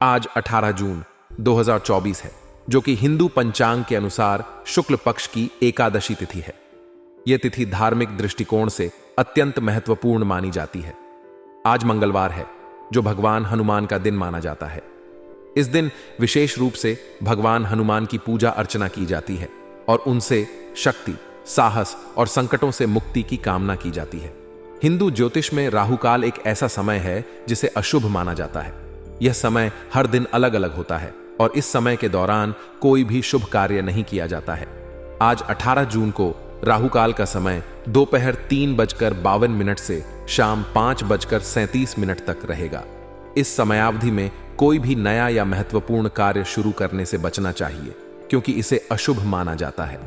आज 18 जून 2024 है, जो कि हिंदू पंचांग के अनुसार शुक्ल पक्ष की एकादशी तिथि है। यह तिथि धार्मिक दृष्टिकोण से अत्यंत महत्वपूर्ण मानी जाती है। आज मंगलवार है, जो भगवान हनुमान का दिन माना जाता है। इस दिन विशेष रूप से भगवान हनुमान की पूजा अर्चना की जाती है और उनसे शक्ति, साहस और संकटों से मुक्ति की कामना की जाती है। हिंदू ज्योतिष में राहुकाल एक ऐसा समय है जिसे अशुभ माना जाता है। यह समय हर दिन अलग अलग होता है और इस समय के दौरान कोई भी शुभ कार्य नहीं किया जाता है। आज 18 जून को राहुकाल का समय दोपहर 3:52 से शाम 5:37 तक रहेगा। इस समयावधि में कोई भी नया या महत्वपूर्ण कार्य शुरू करने से बचना चाहिए, क्योंकि इसे अशुभ माना जाता है।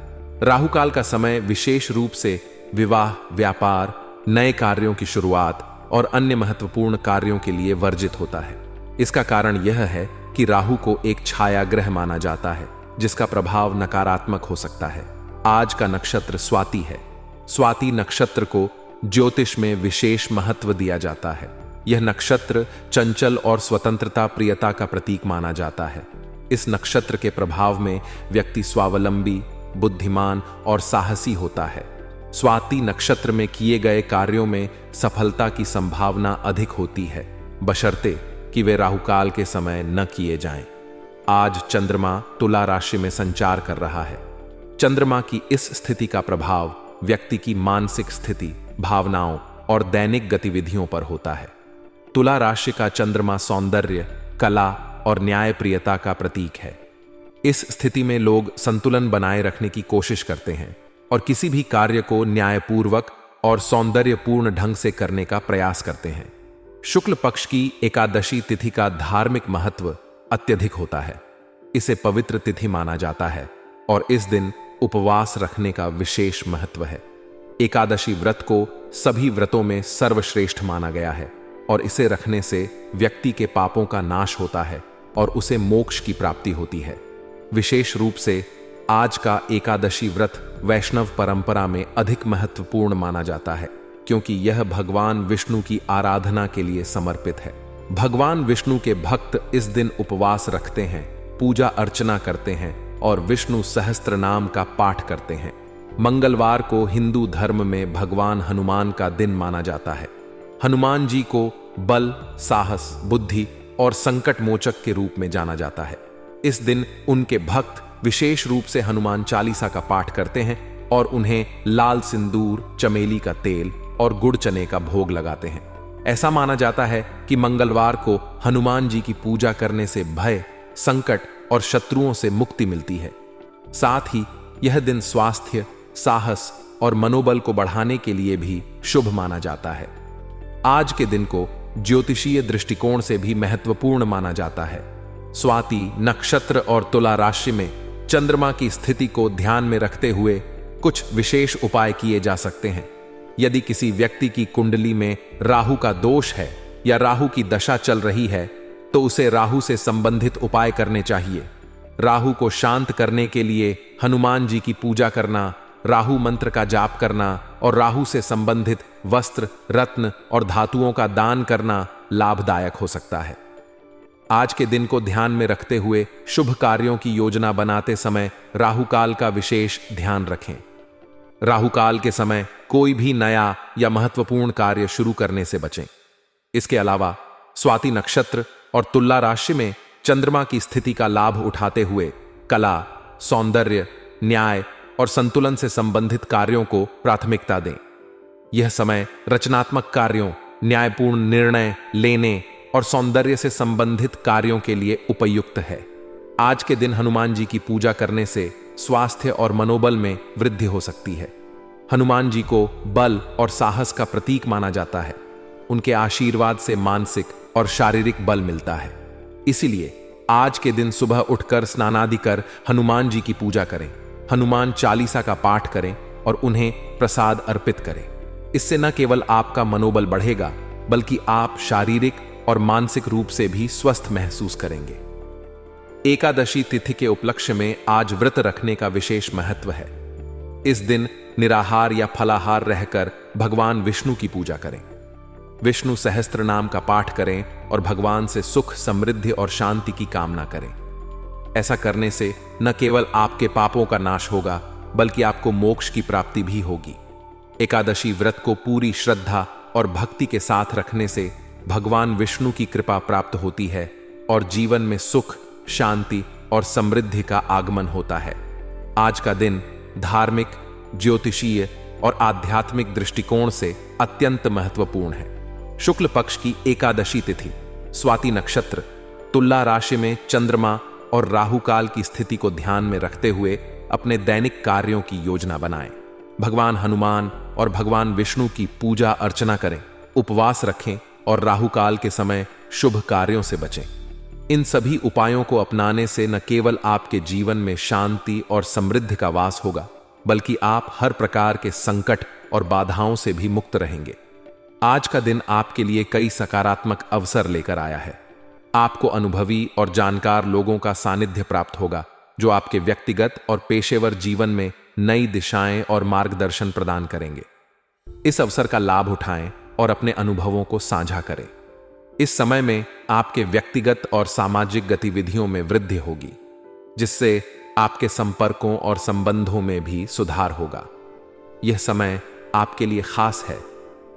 राहुकाल का समय विशेष रूप से विवाह, व्यापार, नए कार्यों की शुरुआत और अन्य महत्वपूर्ण कार्यों के लिए वर्जित होता है। इसका कारण यह है कि राहु को एक छाया ग्रह माना जाता है, जिसका प्रभाव नकारात्मक हो सकता है। आज का नक्षत्र स्वाति है। स्वाति नक्षत्र को ज्योतिष में विशेष महत्व दिया जाता है। यह नक्षत्र चंचल और स्वतंत्रता प्रियता का प्रतीक माना जाता है। इस नक्षत्र के प्रभाव में व्यक्ति स्वावलंबी, बुद्धिमान और साहसी होता है। स्वाति नक्षत्र में किए गए कार्यों में सफलता की संभावना अधिक होती है, बशर्ते कि वे राहुकाल के समय न किए जाएं। आज चंद्रमा तुला राशि में संचार कर रहा है। चंद्रमा की इस स्थिति का प्रभाव व्यक्ति की मानसिक स्थिति, भावनाओं और दैनिक गतिविधियों पर होता है। तुला राशि का चंद्रमा सौंदर्य, कला और न्यायप्रियता का प्रतीक है। इस स्थिति में लोग संतुलन बनाए रखने की कोशिश करते हैं और किसी भी कार्य को न्यायपूर्वक और सौंदर्यपूर्ण ढंग से करने का प्रयास करते हैं। शुक्ल पक्ष की एकादशी तिथि का धार्मिक महत्व अत्यधिक होता है। इसे पवित्र तिथि माना जाता है और इस दिन उपवास रखने का विशेष महत्व है। एकादशी व्रत को सभी व्रतों में सर्वश्रेष्ठ माना गया है और इसे रखने से व्यक्ति के पापों का नाश होता है और उसे मोक्ष की प्राप्ति होती है। विशेष रूप से आज का एकादशी व्रत वैष्णव परंपरा में अधिक महत्वपूर्ण माना जाता है, क्योंकि यह भगवान विष्णु की आराधना के लिए समर्पित है। भगवान विष्णु के भक्त इस दिन उपवास रखते हैं, पूजा अर्चना करते हैं और विष्णु सहस्त्र नाम का पाठ करते हैं। मंगलवार को हिंदू धर्म में भगवान हनुमान का दिन माना जाता है। हनुमान जी को बल, साहस, बुद्धि और संकट मोचक के रूप में जाना जाता है। इस दिन उनके भक्त विशेष रूप से हनुमान चालीसा का पाठ करते हैं और उन्हें लाल सिंदूर, चमेली का तेल और गुड़ चने का भोग लगाते हैं। ऐसा माना जाता है कि मंगलवार को हनुमान जी की पूजा करने से भय, संकट और शत्रुओं से मुक्ति मिलती है। साथ ही यह दिन स्वास्थ्य, साहस और मनोबल को बढ़ाने के लिए भी शुभ माना जाता है। आज के दिन को ज्योतिषीय दृष्टिकोण से भी महत्वपूर्ण माना जाता है। स्वाति नक्षत्र और तुला राशि में चंद्रमा की स्थिति को ध्यान में रखते हुए कुछ विशेष उपाय किए जा सकते हैं। यदि किसी व्यक्ति की कुंडली में राहु का दोष है या राहु की दशा चल रही है, तो उसे राहु से संबंधित उपाय करने चाहिए। राहु को शांत करने के लिए हनुमान जी की पूजा करना, राहु मंत्र का जाप करना और राहु से संबंधित वस्त्र, रत्न और धातुओं का दान करना लाभदायक हो सकता है। आज के दिन को ध्यान में रखते हुए शुभ कार्यों की योजना बनाते समय राहुकाल का विशेष ध्यान रखें। राहुकाल के समय कोई भी नया या महत्वपूर्ण कार्य शुरू करने से बचें। इसके अलावा स्वाति नक्षत्र और तुला राशि में चंद्रमा की स्थिति का लाभ उठाते हुए कला, सौंदर्य, न्याय और संतुलन से संबंधित कार्यों को प्राथमिकता दें। यह समय रचनात्मक कार्यों, न्यायपूर्ण निर्णय लेने और सौंदर्य से संबंधित कार्यों के लिए उपयुक्त है। आज के दिन हनुमान जी की पूजा करने से स्वास्थ्य और मनोबल में वृद्धि हो सकती है। हनुमान जी को बल और साहस का प्रतीक माना जाता है। उनके आशीर्वाद से मानसिक और शारीरिक बल मिलता है। इसीलिए आज के दिन सुबह उठकर स्नानादि कर हनुमान जी की पूजा करें, हनुमान चालीसा का पाठ करें और उन्हें प्रसाद अर्पित करें। इससे न केवल आपका मनोबल बढ़ेगा, बल्कि आप शारीरिक और मानसिक रूप से भी स्वस्थ महसूस करेंगे। एकादशी तिथि के उपलक्ष्य में आज व्रत रखने का विशेष महत्व है। इस दिन निराहार या फलाहार रहकर भगवान विष्णु की पूजा करें। विष्णु सहस्त्र नाम का पाठ करें और भगवान से सुख, समृद्धि और शांति की कामना करें। ऐसा करने से न केवल आपके पापों का नाश होगा, बल्कि आपको मोक्ष की प्राप्ति भी होगी। एकादशी व्रत को पूरी श्रद्धा और भक्ति के साथ रखने से भगवान विष्णु की कृपा प्राप्त होती है और जीवन में सुख, शांति और समृद्धि का आगमन होता है। आज का दिन धार्मिक, ज्योतिषीय और आध्यात्मिक दृष्टिकोण से अत्यंत महत्वपूर्ण है। शुक्ल पक्ष की एकादशी तिथि, स्वाति नक्षत्र, तुला राशि में चंद्रमा और राहु काल की स्थिति को ध्यान में रखते हुए अपने दैनिक कार्यों की योजना बनाएं। भगवान हनुमान और भगवान विष्णु की पूजा अर्चना करें, उपवास रखें और राहु काल के समय शुभ कार्यों से बचें। इन सभी उपायों को अपनाने से न केवल आपके जीवन में शांति और समृद्धि का वास होगा, बल्कि आप हर प्रकार के संकट और बाधाओं से भी मुक्त रहेंगे। आज का दिन आपके लिए कई सकारात्मक अवसर लेकर आया है। आपको अनुभवी और जानकार लोगों का सानिध्य प्राप्त होगा, जो आपके व्यक्तिगत और पेशेवर जीवन में नई दिशाएं और मार्गदर्शन प्रदान करेंगे। इस अवसर का लाभ उठाएं और अपने अनुभवों को साझा करें। इस समय में आपके व्यक्तिगत और सामाजिक गतिविधियों में वृद्धि होगी, जिससे आपके संपर्कों और संबंधों में भी सुधार होगा। यह समय आपके लिए खास है,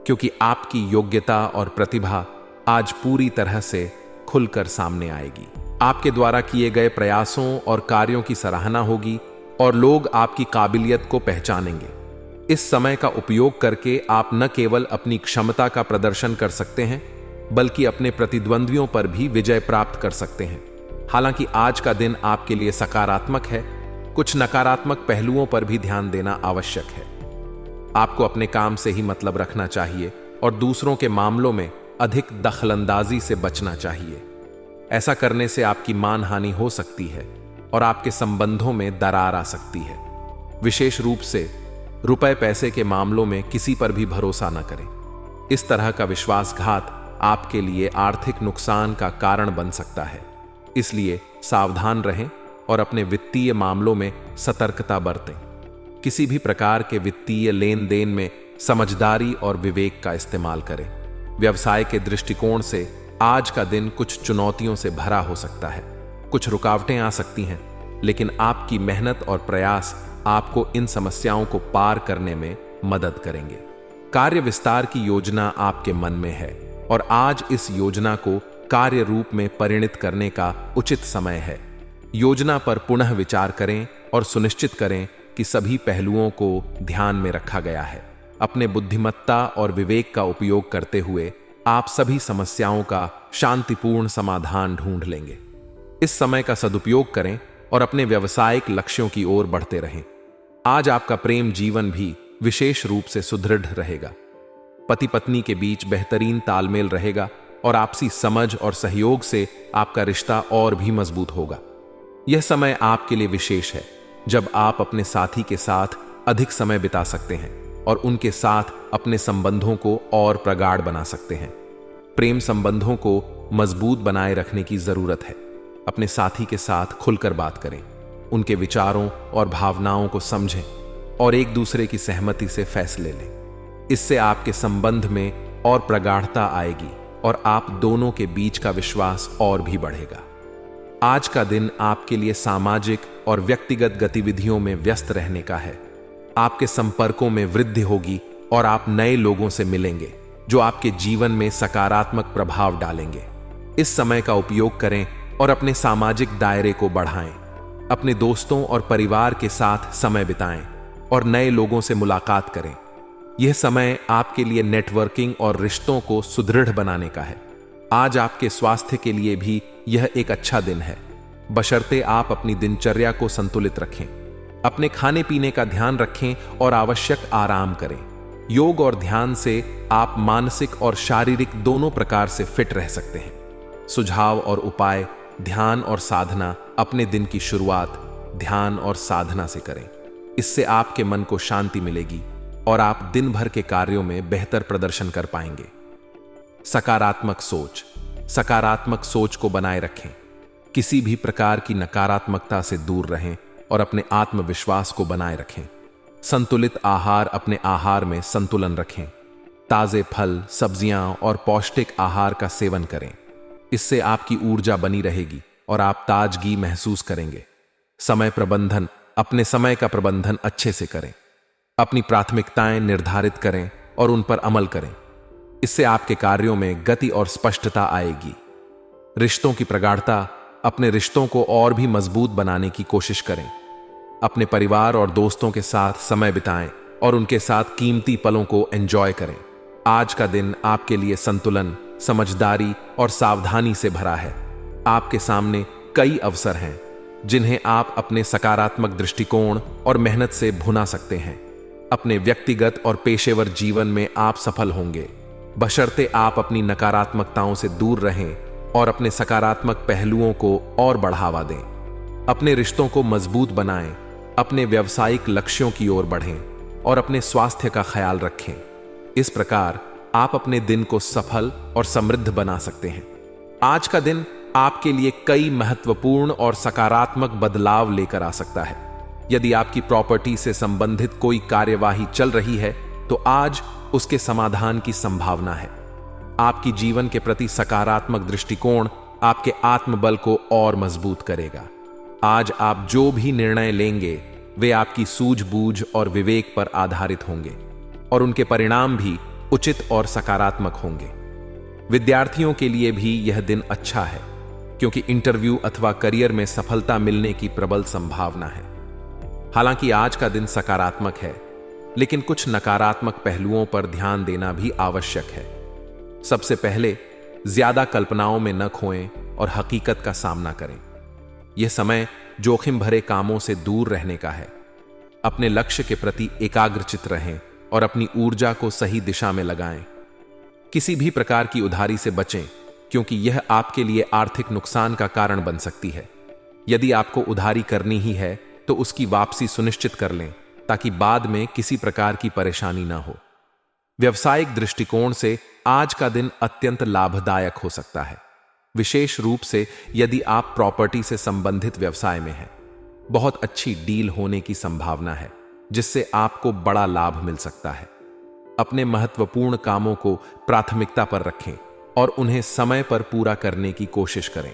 क्योंकि आपकी योग्यता और प्रतिभा आज पूरी तरह से खुलकर सामने आएगी। आपके द्वारा किए गए प्रयासों और कार्यों की सराहना होगी और लोग आपकी काबिलियत को पहचानेंगे। इस समय का उपयोग करके आप न केवल अपनी क्षमता का प्रदर्शन कर सकते हैं, बल्कि अपने प्रतिद्वंद्वियों पर भी विजय प्राप्त कर सकते हैं। हालांकि आज का दिन आपके लिए सकारात्मक है, कुछ नकारात्मक पहलुओं पर भी ध्यान देना आवश्यक है। आपको अपने काम से ही मतलब रखना चाहिए और दूसरों के मामलों में अधिक दखलंदाजी से बचना चाहिए। ऐसा करने से आपकी मानहानि हो सकती है और आपके संबंधों में दरार आ सकती है। विशेष रूप से रुपए पैसे के मामलों में किसी पर भी भरोसा न करें। इस तरह का विश्वासघात आपके लिए आर्थिक नुकसान का कारण बन सकता है। इसलिए सावधान रहें और अपने वित्तीय मामलों में सतर्कता बरतें। किसी भी प्रकार के वित्तीय लेन देन में समझदारी और विवेक का इस्तेमाल करें। व्यवसाय के दृष्टिकोण से आज का दिन कुछ चुनौतियों से भरा हो सकता है। कुछ रुकावटें आ सकती हैं, लेकिन आपकी मेहनत और प्रयास आपको इन समस्याओं को पार करने में मदद करेंगे। कार्य विस्तार की योजना आपके मन में है और आज इस योजना को कार्य रूप में परिणित करने का उचित समय है। योजना पर पुनः विचार करें और सुनिश्चित करें कि सभी पहलुओं को ध्यान में रखा गया है। अपने बुद्धिमत्ता और विवेक का उपयोग करते हुए आप सभी समस्याओं का शांतिपूर्ण समाधान ढूंढ लेंगे। इस समय का सदुपयोग करें और अपने व्यावसायिक लक्ष्यों की ओर बढ़ते रहें। आज आपका प्रेम जीवन भी विशेष रूप से सुदृढ़ रहेगा। पति पत्नी के बीच बेहतरीन तालमेल रहेगा और आपसी समझ और सहयोग से आपका रिश्ता और भी मजबूत होगा। यह समय आपके लिए विशेष है, जब आप अपने साथी के साथ अधिक समय बिता सकते हैं और उनके साथ अपने संबंधों को और प्रगाढ़ बना सकते हैं। प्रेम संबंधों को मजबूत बनाए रखने की जरूरत है। अपने साथी के साथ खुलकर बात करें, उनके विचारों और भावनाओं को समझें और एक दूसरे की सहमति से फैसले लें। इससे आपके संबंध में और प्रगाढ़ता आएगी और आप दोनों के बीच का विश्वास और भी बढ़ेगा। आज का दिन आपके लिए सामाजिक और व्यक्तिगत गतिविधियों में व्यस्त रहने का है। आपके संपर्कों में वृद्धि होगी और आप नए लोगों से मिलेंगे, जो आपके जीवन में सकारात्मक प्रभाव डालेंगे। इस समय का उपयोग करें और अपने सामाजिक दायरे को बढ़ाएं। अपने दोस्तों और परिवार के साथ समय बिताएं और नए लोगों से मुलाकात करें। यह समय आपके लिए नेटवर्किंग और रिश्तों को सुदृढ़ बनाने का है। आज आपके स्वास्थ्य के लिए भी यह एक अच्छा दिन है, बशर्ते आप अपनी दिनचर्या को संतुलित रखें। अपने खाने पीने का ध्यान रखें और आवश्यक आराम करें। योग और ध्यान से आप मानसिक और शारीरिक दोनों प्रकार से फिट रह सकते हैं। सुझाव और उपाय: ध्यान और साधना। अपने दिन की शुरुआत ध्यान और साधना से करें। इससे आपके मन को शांति मिलेगी और आप दिन भर के कार्यों में बेहतर प्रदर्शन कर पाएंगे। सकारात्मक सोच। सकारात्मक सोच को बनाए रखें। किसी भी प्रकार की नकारात्मकता से दूर रहें और अपने आत्मविश्वास को बनाए रखें। संतुलित आहार। अपने आहार में संतुलन रखें ताजे फल, सब्जियां और पौष्टिक आहार का सेवन करें। इससे आपकी ऊर्जा बनी रहेगी और आप ताजगी महसूस करेंगे। समय प्रबंधन, अपने समय का प्रबंधन अच्छे से करें। अपनी प्राथमिकताएं निर्धारित करें और उन पर अमल करें। इससे आपके कार्यों में गति और स्पष्टता आएगी। रिश्तों की प्रगाढ़ता, अपने रिश्तों को और भी मजबूत बनाने की कोशिश करें। अपने परिवार और दोस्तों के साथ समय बिताएं और उनके साथ कीमती पलों को एंजॉय करें। आज का दिन आपके लिए संतुलन, समझदारी और सावधानी से भरा है। आपके सामने कई अवसर हैं जिन्हें आप अपने सकारात्मक दृष्टिकोण और मेहनत से भुना सकते हैं। अपने व्यक्तिगत और पेशेवर जीवन में आप सफल होंगे, बशर्ते आप अपनी नकारात्मकताओं से दूर रहें और अपने सकारात्मक पहलुओं को और बढ़ावा दें। अपने रिश्तों को मजबूत बनाएं, अपने व्यावसायिक लक्ष्यों की ओर बढ़ें और अपने स्वास्थ्य का ख्याल रखें। इस प्रकार आप अपने दिन को सफल और समृद्ध बना सकते हैं। आज का दिन आपके लिए कई महत्वपूर्ण और सकारात्मक बदलाव लेकर आ सकता है। यदि आपकी प्रॉपर्टी से संबंधित कोई कार्यवाही चल रही है तो आज उसके समाधान की संभावना है। आपकी जीवन के प्रति सकारात्मक दृष्टिकोण आपके आत्मबल को और मजबूत करेगा। आज आप जो भी निर्णय लेंगे वे आपकी सूझबूझ और विवेक पर आधारित होंगे और उनके परिणाम भी उचित और सकारात्मक होंगे। विद्यार्थियों के लिए भी यह दिन अच्छा है क्योंकि इंटरव्यू अथवा करियर में सफलता मिलने की प्रबल संभावना है। हालांकि आज का दिन सकारात्मक है, लेकिन कुछ नकारात्मक पहलुओं पर ध्यान देना भी आवश्यक है। सबसे पहले, ज्यादा कल्पनाओं में न खोएं और हकीकत का सामना करें। यह समय जोखिम भरे कामों से दूर रहने का है। अपने लक्ष्य के प्रति एकाग्रचित रहें और अपनी ऊर्जा को सही दिशा में लगाएं। किसी भी प्रकार की उधारी से बचें क्योंकि यह आपके लिए आर्थिक नुकसान का कारण बन सकती है। यदि आपको उधारी करनी ही है तो उसकी वापसी सुनिश्चित कर लें ताकि बाद में किसी प्रकार की परेशानी ना हो। व्यवसायिक दृष्टिकोण से आज का दिन अत्यंत लाभदायक हो सकता है, विशेष रूप से यदि आप प्रॉपर्टी से संबंधित व्यवसाय में हैं। बहुत अच्छी डील होने की संभावना है जिससे आपको बड़ा लाभ मिल सकता है। अपने महत्वपूर्ण कामों को प्राथमिकता पर रखें और उन्हें समय पर पूरा करने की कोशिश करें।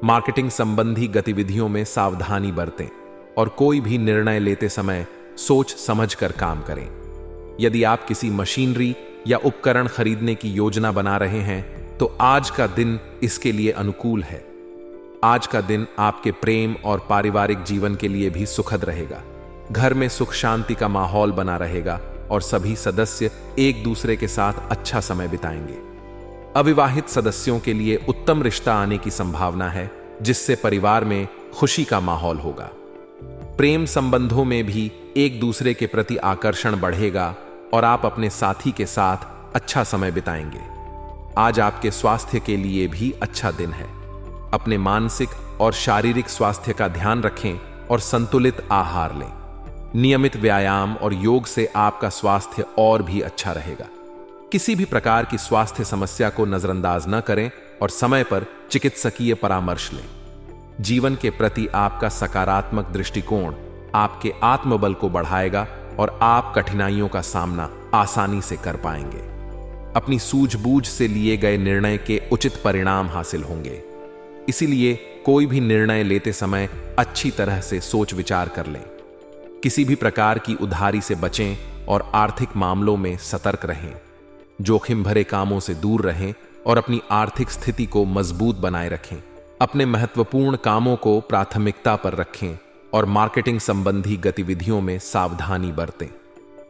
मार्केटिंग संबंधी गतिविधियों में सावधानी बरतें और कोई भी निर्णय लेते समय सोच समझकर काम करें। यदि आप किसी मशीनरी या उपकरण खरीदने की योजना बना रहे हैं तो आज का दिन इसके लिए अनुकूल है। आज का दिन आपके प्रेम और पारिवारिक जीवन के लिए भी सुखद रहेगा। घर में सुख शांति का माहौल बना रहेगा और सभी सदस्य एक दूसरे के साथ अच्छा समय बिताएंगे। अविवाहित सदस्यों के लिए उत्तम रिश्ता आने की संभावना है जिससे परिवार में खुशी का माहौल होगा। प्रेम संबंधों में भी एक दूसरे के प्रति आकर्षण बढ़ेगा और आप अपने साथी के साथ अच्छा समय बिताएंगे। आज आपके स्वास्थ्य के लिए भी अच्छा दिन है। अपने मानसिक और शारीरिक स्वास्थ्य का ध्यान रखें और संतुलित आहार लें। नियमित व्यायाम और योग से आपका स्वास्थ्य और भी अच्छा रहेगा। किसी भी प्रकार की स्वास्थ्य समस्या को नजरअंदाज न करें और समय पर चिकित्सकीय परामर्श लें। जीवन के प्रति आपका सकारात्मक दृष्टिकोण आपके आत्मबल को बढ़ाएगा और आप कठिनाइयों का सामना आसानी से कर पाएंगे। अपनी सूझबूझ से लिए गए निर्णय के उचित परिणाम हासिल होंगे। इसीलिए कोई भी निर्णय लेते समय अच्छी तरह से सोच विचार कर लें। किसी भी प्रकार की उधारी से बचें और आर्थिक मामलों में सतर्क रहें। जोखिम भरे कामों से दूर रहें और अपनी आर्थिक स्थिति को मजबूत बनाए रखें। अपने महत्वपूर्ण कामों को प्राथमिकता पर रखें और मार्केटिंग संबंधी गतिविधियों में सावधानी बरतें।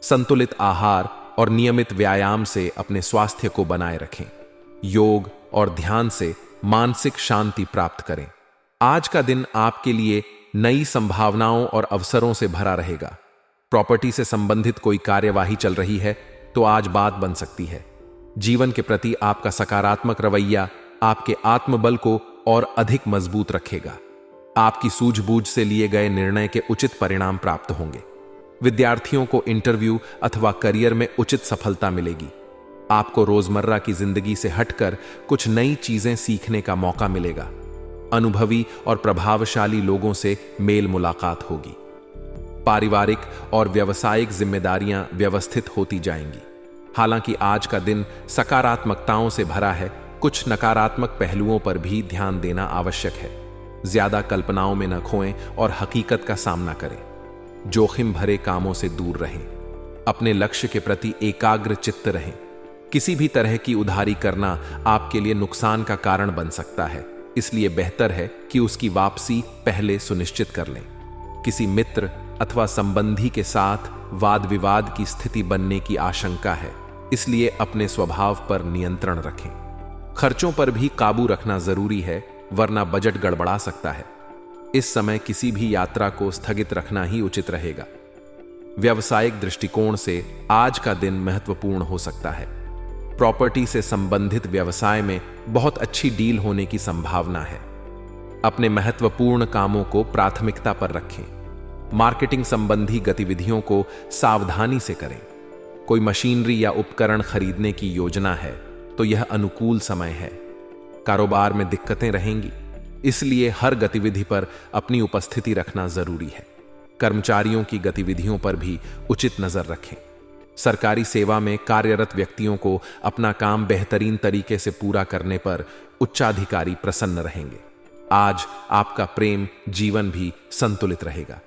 संतुलित आहार और नियमित व्यायाम से अपने स्वास्थ्य को बनाए रखें। योग और ध्यान से मानसिक शांति प्राप्त करें। आज का दिन आपके लिए नई संभावनाओं और अवसरों से भरा रहेगा। प्रॉपर्टी से संबंधित कोई कार्यवाही चल रही है तो आज बात बन सकती है। जीवन के प्रति आपका सकारात्मक रवैया आपके आत्मबल को और अधिक मजबूत रखेगा। आपकी सूझबूझ से लिए गए निर्णय के उचित परिणाम प्राप्त होंगे। विद्यार्थियों को इंटरव्यू अथवा करियर में उचित सफलता मिलेगी। आपको रोजमर्रा की जिंदगी से हटकर कुछ नई चीजें सीखने का मौका मिलेगा। अनुभवी और प्रभावशाली लोगों से मेल मुलाकात होगी। पारिवारिक और व्यावसायिक जिम्मेदारियां व्यवस्थित होती जाएंगी। हालांकि आज का दिन सकारात्मकताओं से भरा है, कुछ नकारात्मक पहलुओं पर भी ध्यान देना आवश्यक है। ज्यादा कल्पनाओं में न खोएं और हकीकत का सामना करें। जोखिम भरे कामों से दूर रहें। अपने लक्ष्य के प्रति एकाग्र चित्त रहें। किसी भी तरह की उधारी करना आपके लिए नुकसान का कारण बन सकता है, इसलिए बेहतर है कि उसकी वापसी पहले सुनिश्चित कर लें। किसी मित्र अथवा संबंधी के साथ वाद विवाद की स्थिति बनने की आशंका है, इसलिए अपने स्वभाव पर नियंत्रण रखें। खर्चों पर भी काबू रखना जरूरी है, वरना बजट गड़बड़ा सकता है। इस समय किसी भी यात्रा को स्थगित रखना ही उचित रहेगा। व्यावसायिक दृष्टिकोण से आज का दिन महत्वपूर्ण हो सकता है। प्रॉपर्टी से संबंधित व्यवसाय में बहुत अच्छी डील होने की संभावना है। अपने महत्वपूर्ण कामों को प्राथमिकता पर रखें। मार्केटिंग संबंधी गतिविधियों को सावधानी से करें। कोई मशीनरी या उपकरण खरीदने की योजना है तो यह अनुकूल समय है। कारोबार में दिक्कतें रहेंगी, इसलिए हर गतिविधि पर अपनी उपस्थिति रखना जरूरी है। कर्मचारियों की गतिविधियों पर भी उचित नजर रखें। सरकारी सेवा में कार्यरत व्यक्तियों को अपना काम बेहतरीन तरीके से पूरा करने पर उच्चाधिकारी प्रसन्न रहेंगे। आज आपका प्रेम जीवन भी संतुलित रहेगा।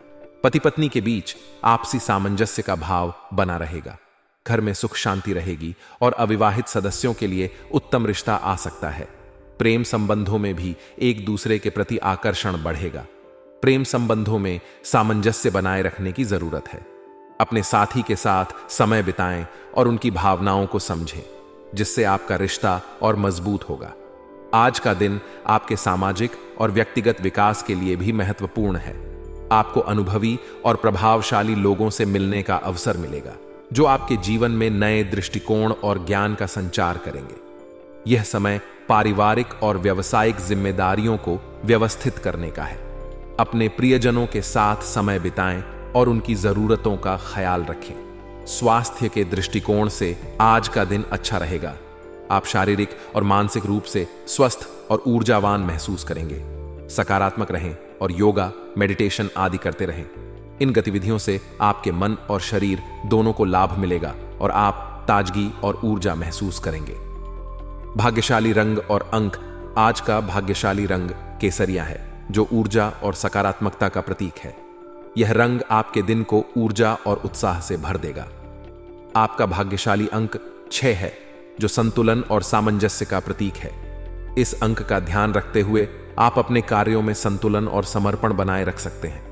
पति पत्नी के बीच आपसी सामंजस्य का भाव बना रहेगा। घर में सुख शांति रहेगी और अविवाहित सदस्यों के लिए उत्तम रिश्ता आ सकता है। प्रेम संबंधों में भी एक दूसरे के प्रति आकर्षण बढ़ेगा। प्रेम संबंधों में सामंजस्य बनाए रखने की जरूरत है। अपने साथी के साथ समय बिताएं और उनकी भावनाओं को समझें, जिससे आपका रिश्ता और मजबूत होगा। आज का दिन आपके सामाजिक और व्यक्तिगत विकास के लिए भी महत्वपूर्ण है। आपको अनुभवी और प्रभावशाली लोगों से मिलने का अवसर मिलेगा, जो आपके जीवन में नए दृष्टिकोण और ज्ञान का संचार करेंगे। यह समय पारिवारिक और व्यावसायिक जिम्मेदारियों को व्यवस्थित करने का है। अपने प्रियजनों के साथ समय बिताएं और उनकी जरूरतों का ख्याल रखें। स्वास्थ्य के दृष्टिकोण से आज का दिन अच्छा रहेगा। आप शारीरिक और मानसिक रूप से स्वस्थ और ऊर्जावान महसूस करेंगे। सकारात्मक रहें और योगा, मेडिटेशन आदि करते रहें। इन गतिविधियों से आपके मन और शरीर दोनों को लाभ मिलेगा और आप ताजगी और ऊर्जा महसूस करेंगे। भाग्यशाली रंग और अंक। आज का भाग्यशाली रंग केसरिया है, जो ऊर्जा और सकारात्मकता का प्रतीक है। यह रंग आपके दिन को ऊर्जा और उत्साह से भर देगा। आपका भाग्यशाली अंक 6 है, जो संतुलन और सामंजस्य का प्रतीक है। इस अंक का ध्यान रखते हुए आप अपने कार्यों में संतुलन और समर्पण बनाए रख सकते हैं।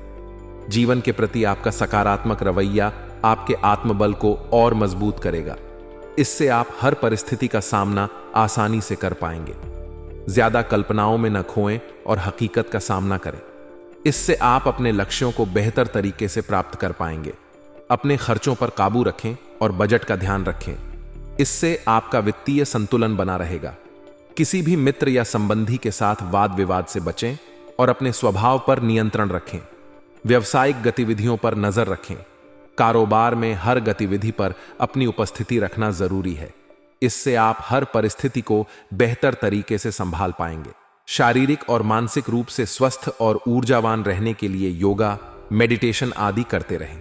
जीवन के प्रति आपका सकारात्मक रवैया आपके आत्मबल को और मजबूत करेगा। इससे आप हर परिस्थिति का सामना आसानी से कर पाएंगे। ज्यादा कल्पनाओं में न खोएं और हकीकत का सामना करें। इससे आप अपने लक्ष्यों को बेहतर तरीके से प्राप्त कर पाएंगे। अपने खर्चों पर काबू रखें और बजट का ध्यान रखें। इससे आपका वित्तीय संतुलन बना रहेगा। किसी भी मित्र या संबंधी के साथ वाद विवाद से बचें और अपने स्वभाव पर नियंत्रण रखें। व्यावसायिक गतिविधियों पर नजर रखें। कारोबार में हर गतिविधि पर अपनी उपस्थिति रखना जरूरी है। इससे आप हर परिस्थिति को बेहतर तरीके से संभाल पाएंगे। शारीरिक और मानसिक रूप से स्वस्थ और ऊर्जावान रहने के लिए योगा, मेडिटेशन आदि करते रहें।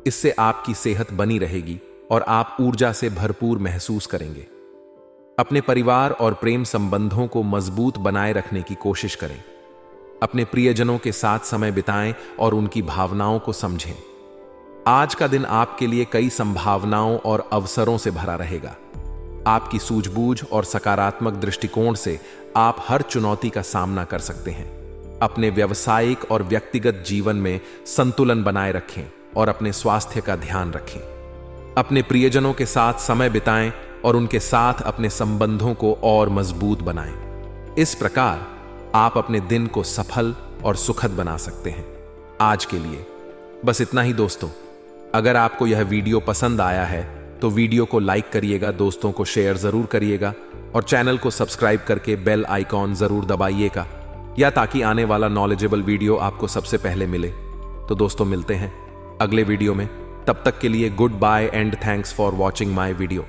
इससे आपकी सेहत बनी रहेगी और आप ऊर्जा से भरपूर महसूस करेंगे। अपने परिवार और प्रेम संबंधों को मजबूत बनाए रखने की कोशिश करें। अपने प्रियजनों के साथ समय बिताएं और उनकी भावनाओं को समझें। आज का दिन आपके लिए कई संभावनाओं और अवसरों से भरा रहेगा। आपकी सूझबूझ और सकारात्मक दृष्टिकोण से आप हर चुनौती का सामना कर सकते हैं। अपने व्यावसायिक और व्यक्तिगत जीवन में संतुलन बनाए रखें और अपने स्वास्थ्य का ध्यान रखें। अपने प्रियजनों के साथ समय बिताएं और उनके साथ अपने संबंधों को और मजबूत बनाएं। इस प्रकार आप अपने दिन को सफल और सुखद बना सकते हैं। आज के लिए बस इतना ही दोस्तों। अगर आपको यह वीडियो पसंद आया है तो वीडियो को लाइक करिएगा, दोस्तों को शेयर जरूर करिएगा और चैनल को सब्सक्राइब करके बेल आइकॉन जरूर दबाइएगा, या ताकि आने वाला नॉलेजेबल वीडियो आपको सबसे पहले मिले। तो दोस्तों मिलते हैं अगले वीडियो में। तब तक के लिए good bye and thanks for watching my video.